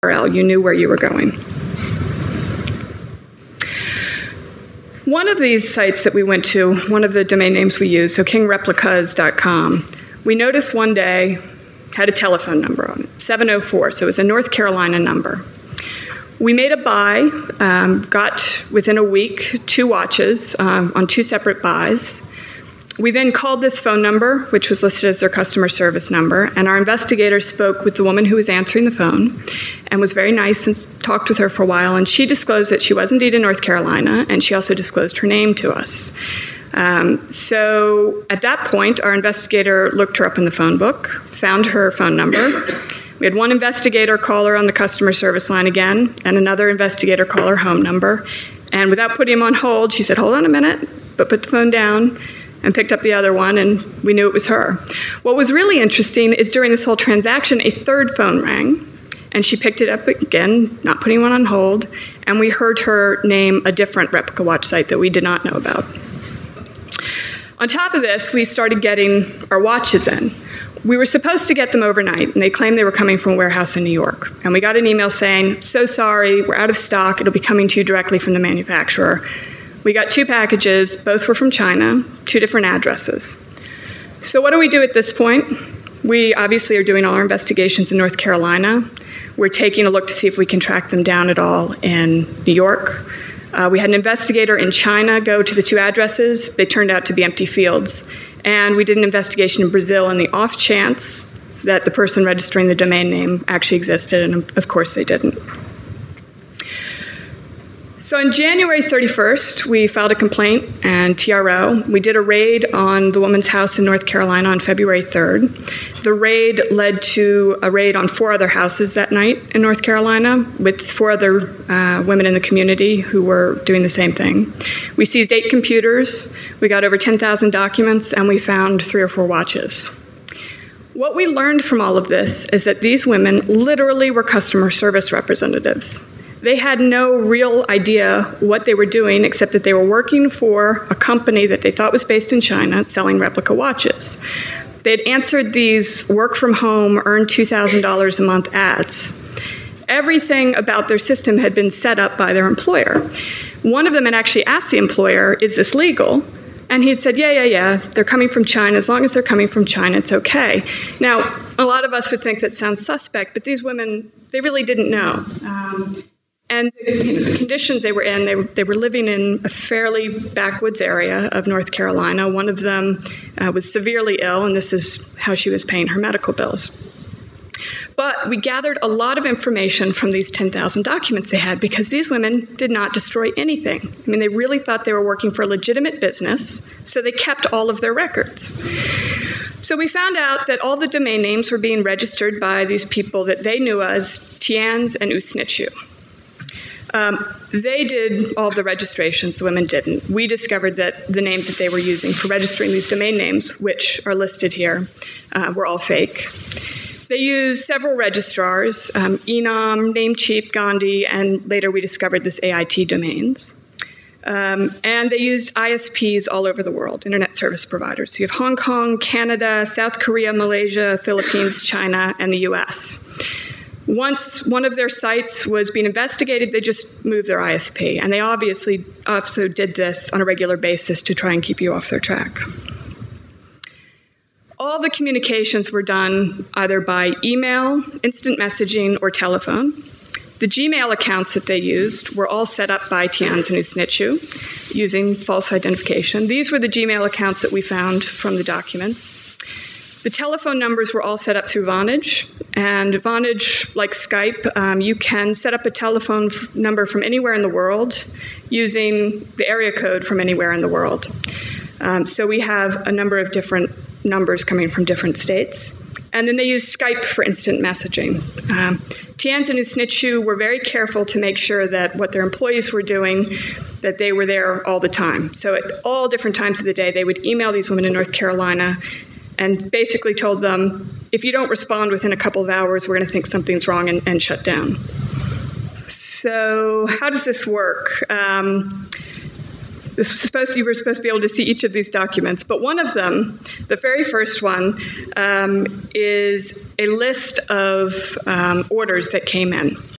URL. You knew where you were going. One of these sites that we went to, one of the domain names we used, so kingreplicas.com, we noticed one day had a telephone number on it, 704, so it was a North Carolina number. We made a buy, got within a week 2 watches on 2 separate buys. We then called this phone number, which was listed as their customer service number, and our investigator spoke with the woman who was answering the phone and was very nice and talked with her for a while, and she disclosed that she was indeed in North Carolina, and she also disclosed her name to us. So at that point, our investigator looked her up in the phone book, found her phone number. We had one investigator call her on the customer service line again, and another investigator call her home number. And without putting him on hold, she said, "Hold on a minute," but put the phone down and picked up the other one, and we knew it was her. What was really interesting is during this whole transaction, a third phone rang, and she picked it up again, not putting one on hold, and we heard her name a different replica watch site that we did not know about. On top of this, we started getting our watches in. We were supposed to get them overnight, and they claimed they were coming from a warehouse in New York. And we got an email saying, "So sorry, we're out of stock. It'll be coming to you directly from the manufacturer." We got 2 packages. Both were from China, 2 different addresses. So what do we do at this point? We obviously are doing all our investigations in North Carolina. We're taking a look to see if we can track them down at all in New York. We had an investigator in China go to the 2 addresses. They turned out to be empty fields. And we did an investigation in Brazil on the off chance that the person registering the domain name actually existed, and of course they didn't. So on January 31st, we filed a complaint and TRO. We did a raid on the woman's house in North Carolina on February 3rd. The raid led to a raid on 4 other houses that night in North Carolina with 4 other women in the community who were doing the same thing. We seized 8 computers, we got over 10,000 documents, and we found 3 or 4 watches. What we learned from all of this is that these women literally were customer service representatives. They had no real idea what they were doing except that they were working for a company that they thought was based in China selling replica watches. They'd answered these work from home, earn $2,000 a month ads. Everything about their system had been set up by their employer. One of them had actually asked the employer, "Is this legal?" And he had said, yeah, they're coming from China. As long as they're coming from China, it's okay. Now, a lot of us would think that sounds suspect, but these women, they really didn't know. And the conditions they were in, they were living in a fairly backwoods area of North Carolina. One of them was severely ill, and this is how she was paying her medical bills. But we gathered a lot of information from these 10,000 documents they had because these women did not destroy anything. I mean, they really thought they were working for a legitimate business, so they kept all of their records. So we found out that all the domain names were being registered by these people that they knew as Tians and Usnitchu. They did all of the registrations, the women didn't. We discovered that the names that they were using for registering these domain names, which are listed here, were all fake. They used several registrars, Enam, Namecheap, Gandhi, and later we discovered this AIT domains. And they used ISPs all over the world, internet service providers. So you have Hong Kong, Canada, South Korea, Malaysia, Philippines, China, and the US. Once one of their sites was being investigated, they just moved their ISP. And they obviously also did this on a regular basis to try and keep you off their track. All the communications were done either by email, instant messaging, or telephone. The Gmail accounts that they used were all set up by Tians and Usnitchu using false identification. These were the Gmail accounts that we found from the documents. The telephone numbers were all set up through Vonage, and Vonage, like Skype, you can set up a telephone number from anywhere in the world using the area code from anywhere in the world. So we have a number of different numbers coming from different states. And then they used Skype for instant messaging. Tians and Usnitchu were very careful to make sure that what their employees were doing, that they were there all the time. So at all different times of the day, they would email these women in North Carolina and basically told them, if you don't respond within a couple of hours, we're going to think something's wrong and shut down. So how does this work? You were supposed to be able to see each of these documents, but one of them, the very first one, is a list of orders that came in.